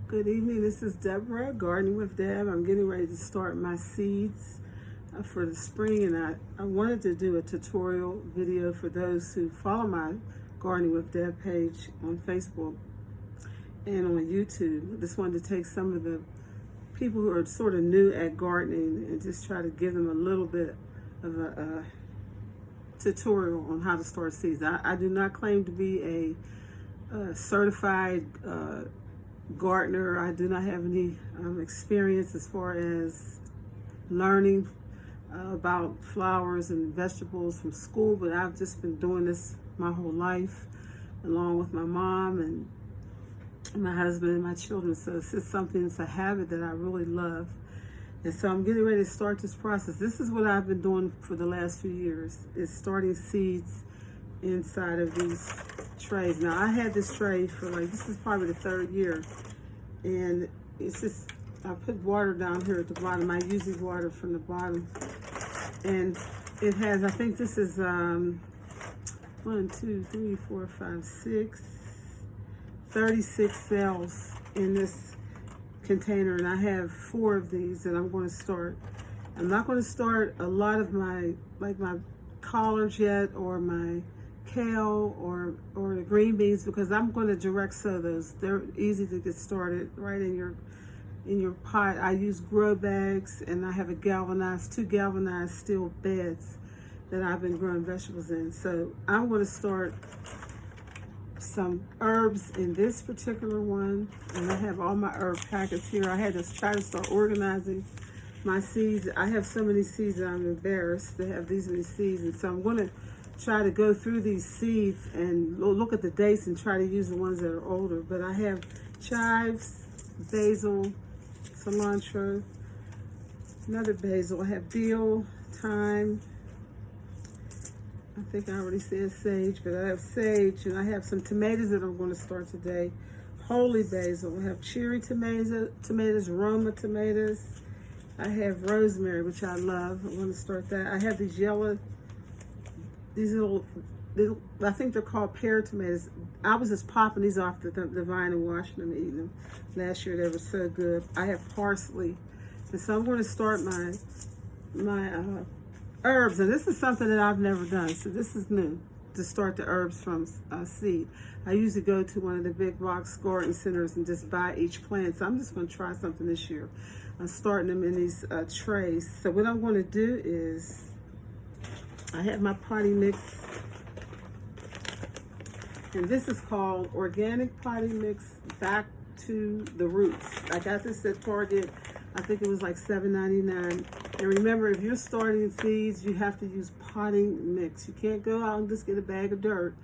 Good evening. This is Deborah, Gardening with Deb. I'm getting ready to start my seeds for the spring, and I wanted to do a tutorial video for those who follow my Gardening with Deb page on Facebook and on YouTube. I just wanted to take some of the people who are sort of new at gardening and just try to give them a little bit of a tutorial on how to start seeds. I do not claim to be a certified gardener. I do not have any experience as far as learning about flowers and vegetables from school, but I've just been doing this my whole life along with my mom and my husband and my children. So it's just something, it's a habit that I really love. And so I'm getting ready to start this process. This is what I've been doing for the last few years, is starting seeds inside of these trays. Now I had this tray for this is probably the third year, and it's just, I put water down here at the bottom. I usually water from the bottom, and it has, I think this is 1, 2, 3, 4, 5, 6, 36 cells in this container, and I have 4 of these, and I'm going to start. I'm not going to start a lot of my my collards yet, or my kale, or the green beans, because I'm going to direct sow those. They're easy to get started right in your pot. I use grow bags, and I have two galvanized steel beds that I've been growing vegetables in. So I'm going to start some herbs in this particular one, and I have all my herb packets here. I had to try to start organizing my seeds. I have so many seeds that I'm embarrassed to have these many seeds, and so I'm going to try to go through these seeds and look at the dates and try to use the ones that are older. But I have chives, basil, cilantro, another basil. I have dill, thyme. I think I already said sage, but I have sage, and I have some tomatoes that I'm going to start today. Holy basil. I have cherry tomatoes, Roma tomatoes. I have rosemary, which I love. I'm going to start that. I have these little, I think they're called pear tomatoes. I was just popping these off the vine and washing them and eating them. Last year they were so good. I have parsley. And so I'm going to start my herbs. And this is something that I've never done. So this is new, to start the herbs from seed. I usually go to one of the big box garden centers and just buy each plant. So I'm just going to try something this year. I'm starting them in these trays. So what I'm going to do is, I have my potting mix, and this is called Organic Potting Mix Back to the Roots. I got this at Target. I think it was like $7.99. And remember, if you're starting seeds, you have to use potting mix. You can't go out and just get a bag of dirt.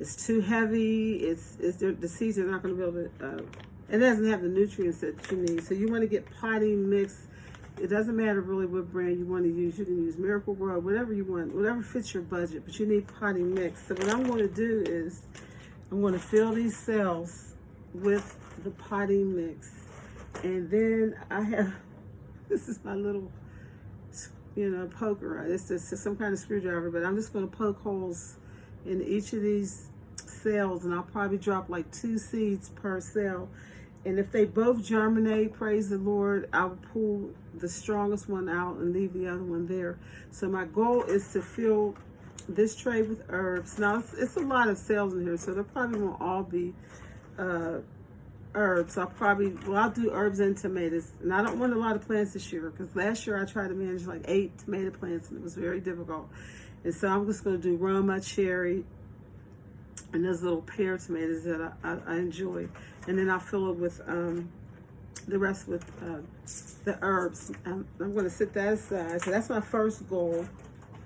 It's too heavy. The seeds are not going to be able to, it doesn't have the nutrients that you need. So you want to get potting mix. It doesn't matter really what brand you want to use. You can use Miracle-Gro, whatever you want, whatever fits your budget, but you need potting mix. So what I'm going to do is, I'm going to fill these cells with the potting mix. And then I have, this is my little, poker. It's just some kind of screwdriver, but I'm just going to poke holes in each of these cells, and I'll probably drop like 2 seeds per cell. And if they both germinate, praise the Lord, I'll pull the strongest one out and leave the other one there. So my goal is to fill this tray with herbs. Now, it's a lot of cells in here, so there probably won't all be herbs. I'll do herbs and tomatoes. And I don't want a lot of plants this year, because last year I tried to manage like 8 tomato plants, and it was very difficult. And so I'm just going to do Roma, cherry, and those little pear tomatoes that I enjoy. And then I'll fill it with the rest with the herbs. I'm going to set that aside. So that's my first goal.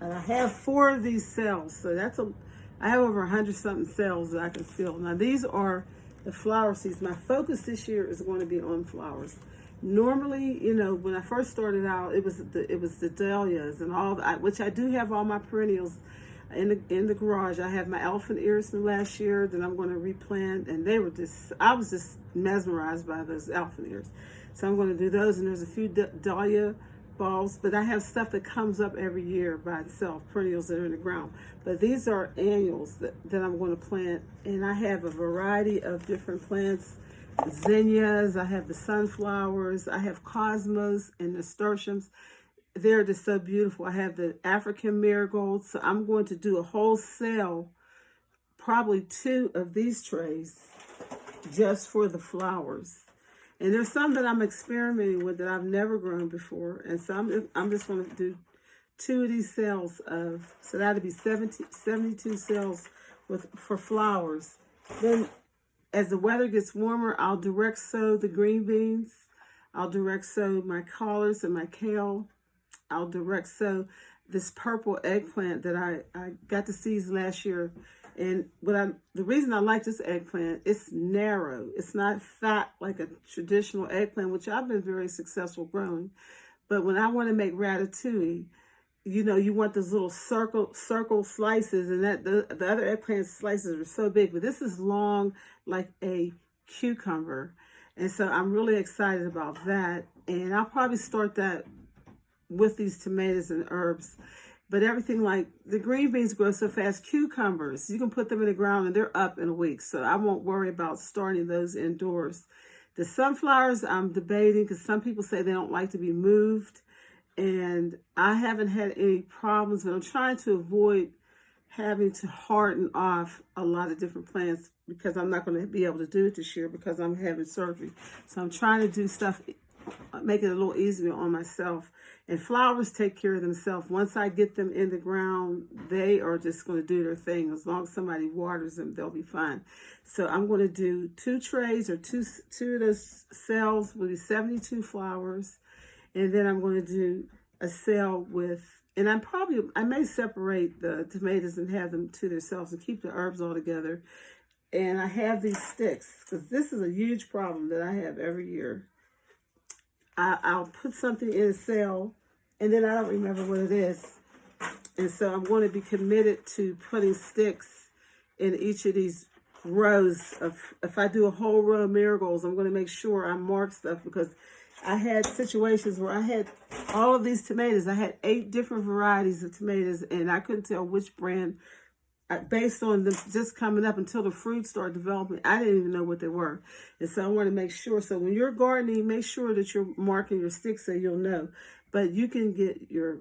And I have 4 of these cells. So I have over 100-something cells that I can fill. Now these are the flower seeds. My focus this year is going to be on flowers. Normally, when I first started out, it was the dahlias and all that, which I do have all my perennials in the garage. I have my elephant ears from last year that I'm going to replant, and I was just mesmerized by those elephant ears. So I'm going to do those, and there's a few dahlia bulbs, but I have stuff that comes up every year by itself, perennials that are in the ground. But these are annuals that I'm going to plant, and I have a variety of different plants zinnias, I have the sunflowers, I have cosmos and nasturtiums. They're just so beautiful. I have the African marigolds. So I'm going to do a whole sale, probably 2 of these trays, just for the flowers. And there's some that I'm experimenting with that I've never grown before. And so I'm just going to do 2 of these sales of, so that'll be 72 sales for flowers. Then as the weather gets warmer, I'll direct sow the green beans. I'll direct sow my collards and my kale. I'll direct sow this purple eggplant that I got the seeds last year. And the reason I like this eggplant, it's narrow. It's not fat like a traditional eggplant, which I've been very successful growing. But when I want to make ratatouille, you know, you want those little circle slices, and that the other eggplant slices are so big. But this is long like a cucumber. And so I'm really excited about that. And I'll probably start that with these tomatoes and herbs. But everything like the green beans grow so fast. Cucumbers, you can put them in the ground and they're up in a week. So I won't worry about starting those indoors. The sunflowers, I'm debating because some people say they don't like to be moved. And I haven't had any problems, but I'm trying to avoid having to harden off a lot of different plants because I'm not going to be able to do it this year because I'm having surgery. So I'm trying to do stuff, make it a little easier on myself. And flowers take care of themselves. Once I get them in the ground, they are just going to do their thing. As long as somebody waters them, they'll be fine. So I'm going to do 2 trays or two of those cells will be 72 flowers. And then I'm going to do a cell with, and I may separate the tomatoes and have them to themselves and keep the herbs all together. And I have these sticks because this is a huge problem that I have every year. I'll put something in a cell and then I don't remember what it is. And so I'm going to be committed to putting sticks in each of these rows of, if I do a whole row of marigolds, I'm going to make sure I mark stuff because I had situations where I had all of these tomatoes. I had 8 different varieties of tomatoes and I couldn't tell which brand based on them just coming up until the fruit started developing. I didn't even know what they were. And so I want to make sure. So when you're gardening, make sure that you're marking your sticks so you'll know. But you can get your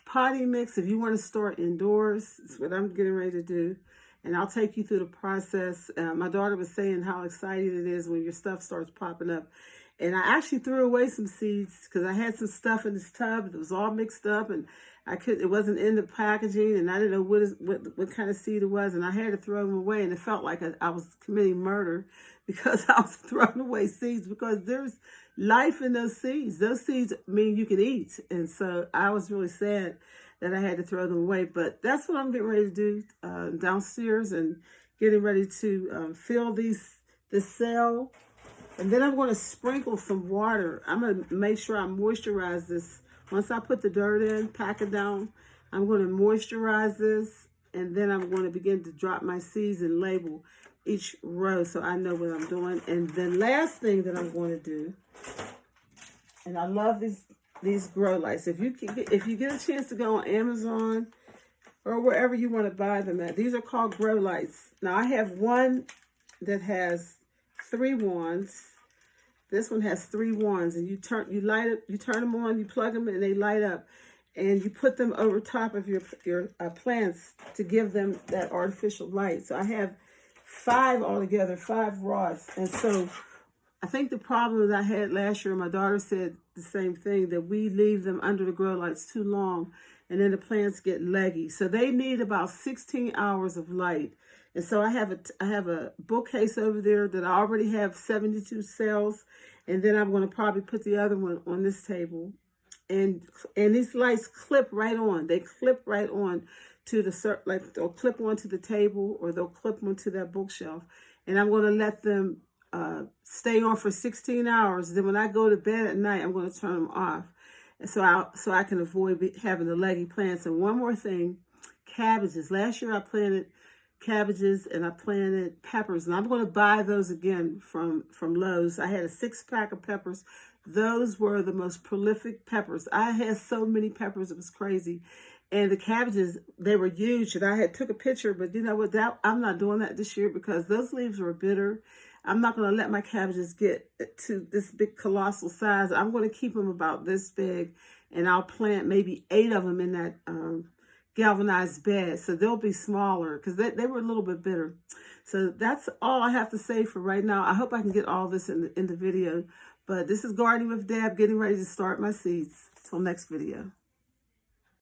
potting mix if you want to start indoors. That's what I'm getting ready to do. And I'll take you through the process. My daughter was saying how exciting it is when your stuff starts popping up. And I actually threw away some seeds because I had some stuff in this tub that was all mixed up and it wasn't in the packaging and I didn't know what kind of seed it was and I had to throw them away and it felt like I was committing murder because I was throwing away seeds because there's life in those seeds. Those seeds mean you can eat. And so I was really sad that I had to throw them away. But that's what I'm getting ready to do downstairs and getting ready to fill this cell. And then I'm going to sprinkle some water. I'm going to make sure I moisturize this. Once I put the dirt in, pack it down, I'm going to moisturize this. And then I'm going to begin to drop my seeds and label each row so I know what I'm doing. And the last thing that I'm going to do, and I love these grow lights. If you get a chance to go on Amazon or wherever you want to buy them at, these are called grow lights. Now I have one that has 3 wands. This one has 3 wands, and you turn them on, you plug them, and they light up, and you put them over top of your plants to give them that artificial light. So I have 5 altogether, 5 rods, and so I think the problem that I had last year, my daughter said the same thing, that we leave them under the grow lights too long, and then the plants get leggy. So they need about 16 hours of light. And so I have a bookcase over there that I already have 72 cells, and then I'm going to probably put the other one on this table. And these lights clip right on. They clip right on to they'll clip onto the table or they'll clip onto that bookshelf. And I'm going to let them stay on for 16 hours. Then when I go to bed at night, I'm going to turn them off. And so I can avoid having the leggy plants. And one more thing, cabbages. Last year I planted cabbages and I planted peppers, and I'm going to buy those again from Lowe's. I had a 6-pack of peppers. Those were the most prolific peppers. I had so many peppers, it was crazy. And the cabbages, they were huge, and I took a picture, but you know what, I'm not doing that this year because those leaves were bitter. I'm not going to let my cabbages get to this big colossal size. I'm going to keep them about this big, and I'll plant maybe 8 of them in that galvanized bed. So they'll be smaller because they were a little bit bitter. So that's all I have to say for right now. I hope I can get all this in the video. But this is Gardening with Deb, getting ready to start my seeds. Till next video.